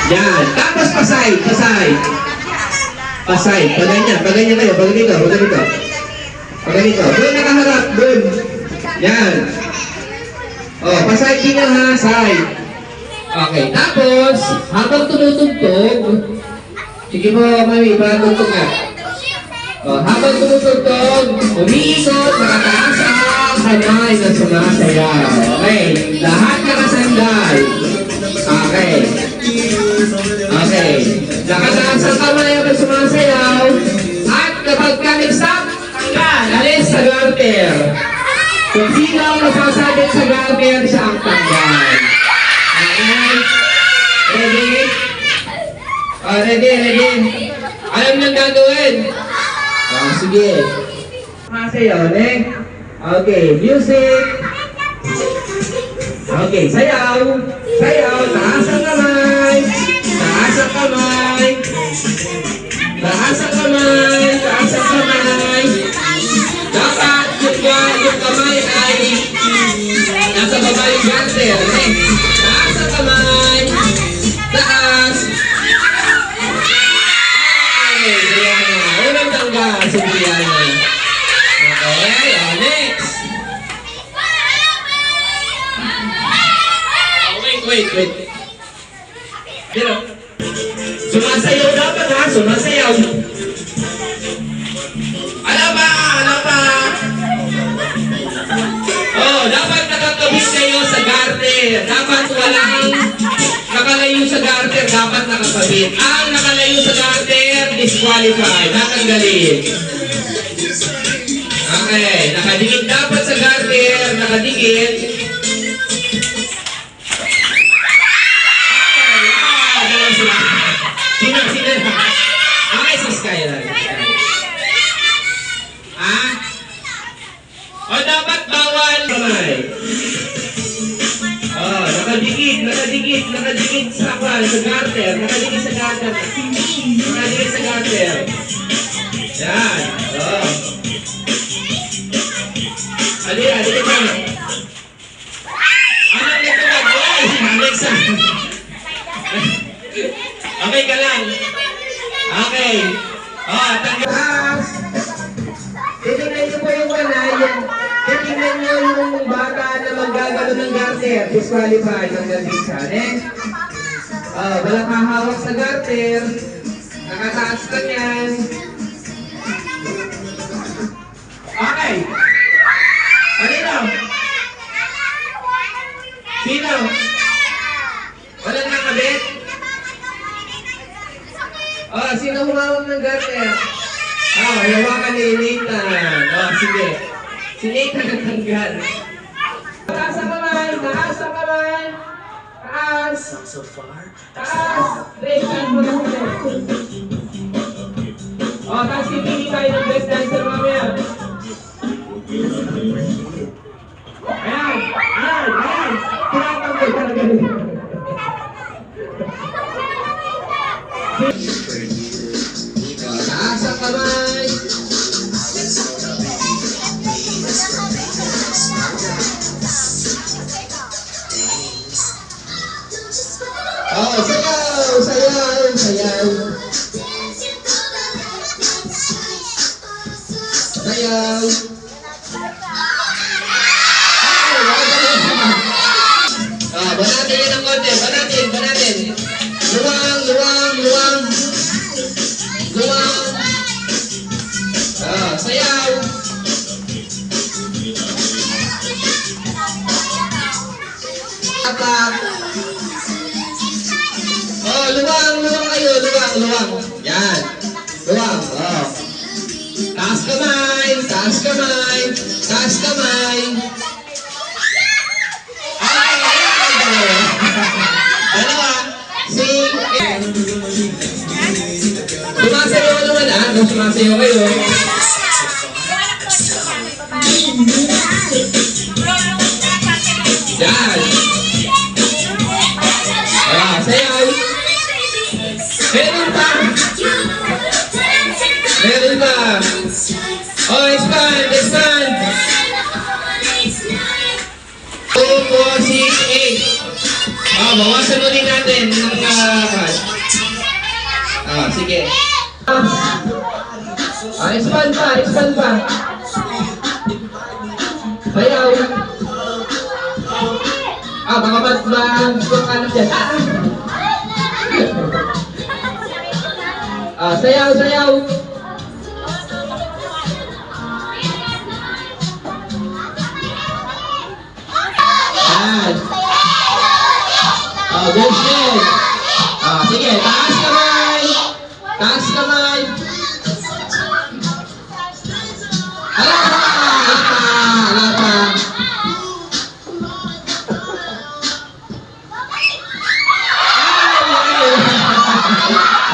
Yan. Tapos pasay. Pasay. Paganyan kayo. Pag dito. Doon nakaharap. Doon. Yan. Oh, pasay din ha. Side. Okay. Tapos, habang tumutugtog, sige mo, mami, patugtog nga. Oh, habang tumutugtog, umiikot, nakataas ang kamay na sumasayaw. Okay. Lahat nakasandal. Okay. Nakataas ang kamay na sumasayaw. At kapag ka-stop, tanggal. Alis sa garter. Kung sino ang masasabit sa garter, siya ang tanggal. Okay. Ready? Oh, ready. Alam nang gagawin. Oh, sige. Masayaw, ne? Okay, music. Okay, sayaw. Taas ang kamay. Dapat yung kamay ay nasa baba yung garter, ne? Taas ang kamay. Taas. Okay, Diana. Unang tanggal si Diana. Okay, next. Wait. Dito. Sumasayaw dapat ha, sumasayaw. Ano ba? Oh, dapat nakakabit kayo sa garter. Dapat walang nakalayo sa garter, dapat nakakabit. Ang nakalayo sa garter, disqualified. Natanggalin. Okay, nakadikit dapat sa garter, nakadikit. Sino? Okay, sis kaya lang. O dapat bawal kamay. Oh, nakadikit sa garter. Nakadikit sa garter. Yan. Oh. Alira, dito ka. Ano nito ba? Alexa. Okay ka lang. Okay. Oh, tanggal. Titignan niyo po yung kanay. Titignan niyo yung bata na maggagalo ng garter. Disqualified ng garbisa. Walang hahawak sa garter. Nakataas ka niyan. Okay. Sino? Walang nakabit? Sino humawak ng garter? Hawakan ni Nathan. Sige. Si Nathan natanggal. Taas ang kamay. Taas. Raise hand mo lang ulit. Tapos pipili tayo ng best dancer mamaya. Ayan. Tinatanggol talaga nila. Taas ang kamay. Sayaw. Banatin yun ang konti. Banatin. Luwang. Sayaw. Apak. Luwang kayo. Luwang. Yan. Luwang. Taas kamay. Dalawa. Sumasayaw naman kung sumasayaw kayo. Yan. Sayaw. Meron pa. Expand. 2, 4, 6, 8. Bawasan ulit natin ng sige. Expand pa, expand pa. Sayaw. Baka mag-ano dyan. Sayaw, sayaw. Yan. Good shit. Sige, taas kamay. Taas kamay. Ala pa. Ala pa.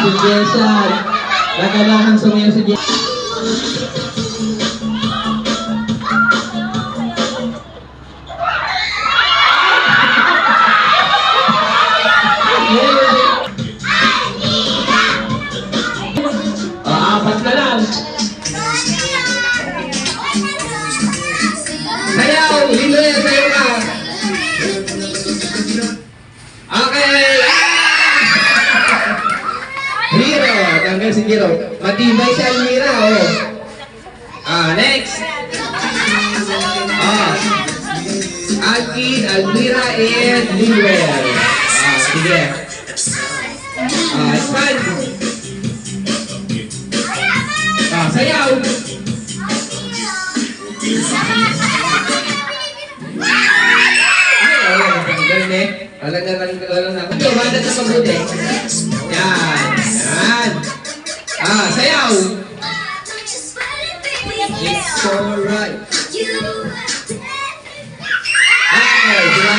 Si Jason. Nagkabahang sumayo si Jason. Apat na lang. Sayaw! Libre, sayaw ka! Okay! Hero! Tanggal si Hero. Matibay si Almira, oh. Next! Alkin, Almira, and Liwell. Sige. Expand. Sayaw! Galing eh. Walang na. Ito, banat na mabuti. Yan. Yan. Sayaw! It's alright. Ay, diba?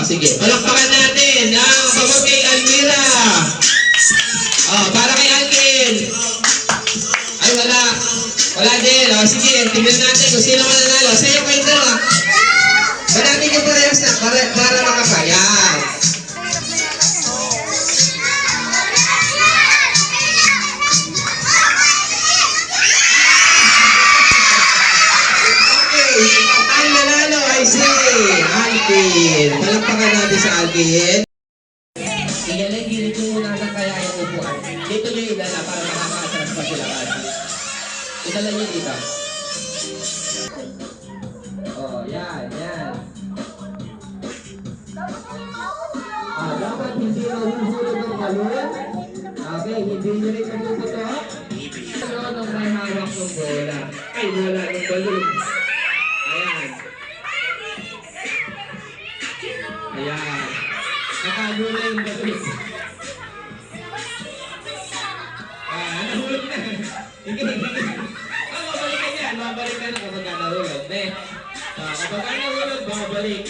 Sige. Palakpakan natin ang pagod kay Almira. Para kay Alkin. Ay, wala. Wala din. Sige, tingnan natin kung sino mananalo. Sa'yo kayo dalawa. Manapin niyo parehas na para makapayan. Ang nanalo ay si Alkin. Palakpakan natin sa Alkin. Sige lang, gilid mo muna ng kaya yung upuan. Dito nyo ilala para makaka-atras pa sila. Ilala nyo dito. Yan, yan. Dapat hindi nahuhulog ang balon. Okay, hindi nyo rin napuputok. Ano nung may hawak ng bola? Ay, wala ng balon. Ayan. Ayan. Nakagula yung balon. Nahulog na. Mabalikan yan. Mabalikan na kapag nahulog. Kapag nahulog, mabalik.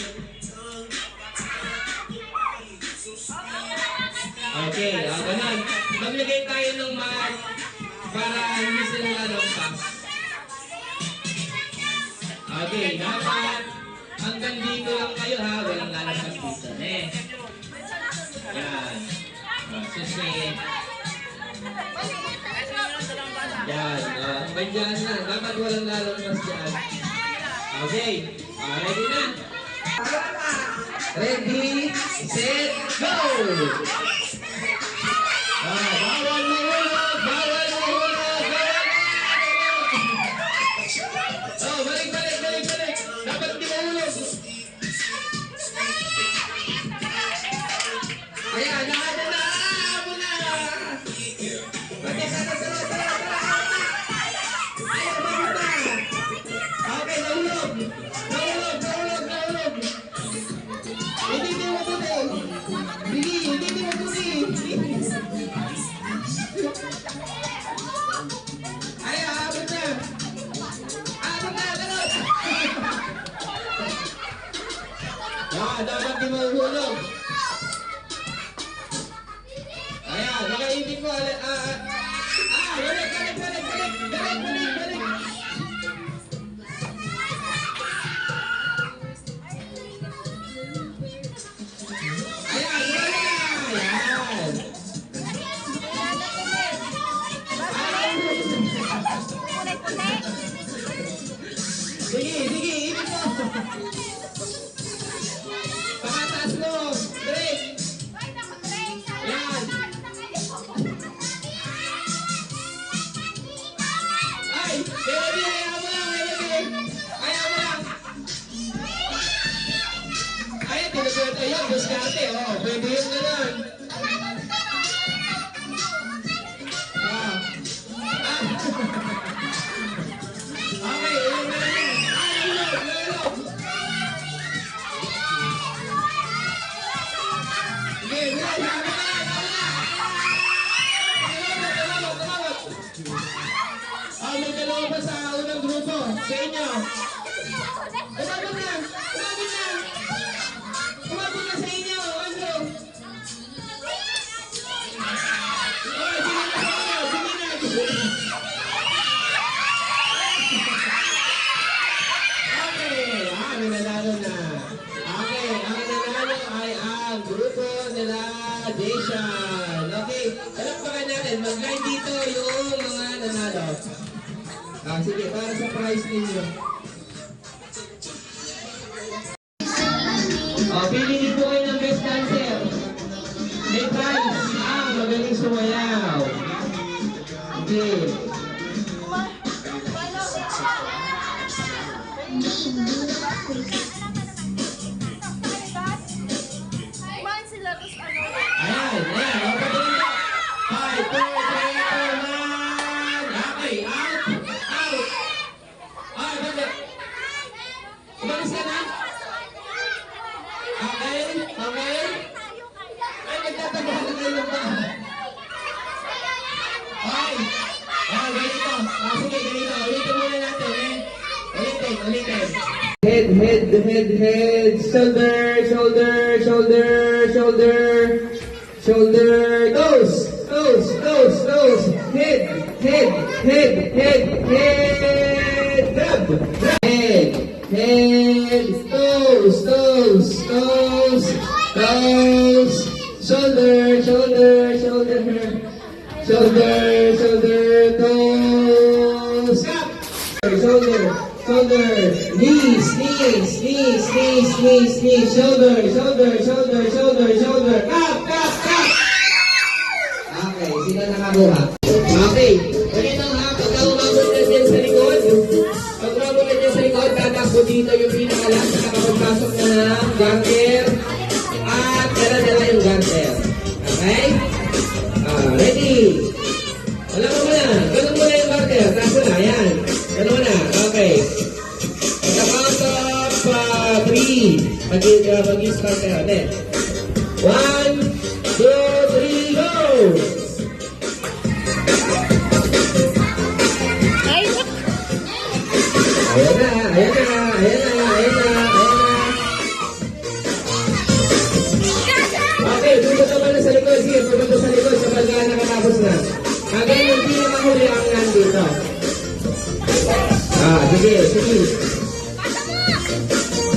Okay, ganun. Maglagay tayo ng mark para hindi sila lalompas. Okay, dapat hanggang dito lang kayo ha, walang lalabas dito. Yan. Susunod. Yan. Hanggang dyan na. Dapat walang lalabas dyan. Okay. Ready na? Ready, set, go! Bawal mahulog! Bawal mahulog! Balik! Dapat di mahulog! Ayan, nahabol na! Pati sana! Ayan, mahulog na! Okay, nahulog! Hindi mo puti! Hindi mo puti! Ayan, abot na! Ganun! Dapat di mahuhulog! Ayan, nakaibig mo! Balik! Sige, ibig mo! Pakataas mo! Break! yun, buskate. Oh, pwede yung gano'n. Ah. Okay, yung gano'n. Lulog. Sige, lulog. May dalawa pa sa unang grupo. Sa inyo. Umabot na! Umabot na! Umabot na sa inyo! Ano? Oh, sige na! Sige na! Okay. May nanalo na. Okay. Ang nanalo ay ang grupo nila Jason. Okay. Alam pa ka natin. Mag-line dito yung mga nanalo. Sige, para sa prize ninyo. Pili po kayo ng best dancer. May prize ang magaling sumayaw. Okay. Ayan, ayan. O, pagaling po. 5, 4, 3, 2, 1. Okay, out. Out. Ay, bakit? Umalis ka na? Okay, okay. Ay, nagtatagal na kayo pa. Ay, ganito. Sige, ganito. Ulitin muna natin, eh. Ulitin. Head. Shoulder. Toes. Head. Grab. Head. Toes. Shoulder. Toes. Up. Shoulder. Knees. Shoulder. Up. Okay, sila nakakuha. Okay, ganito ha, pagka umabot na dyan sa likod, pag umabot na dyan sa likod, tatakbo dito yung pinakalas na nakapagpasok na ng garter at dala-dala yung garter. Okay? Ready? Wala mo muna. Ganun muna yung garter. Taas mo na. Ayan. Ganun muna. Okay. At the count of 3. Mag-start tayo. Then, 1, 2, 3, go! Ayan na. Okay, pupunta naman na sa likod. Sige, pupunta sa likod sa pagka nakatapos na. Again, yung pinakamuli ang nandito. Sige.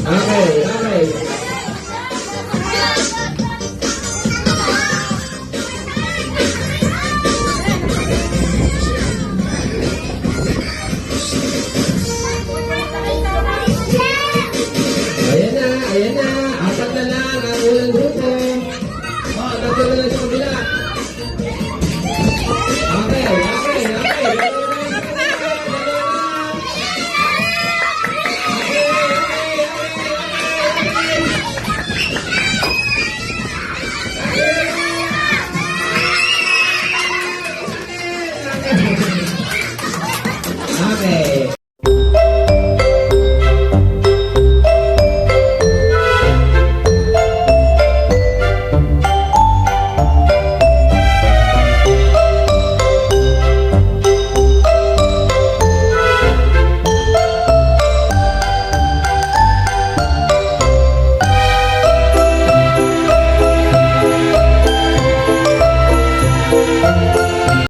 Okay. Ayan na.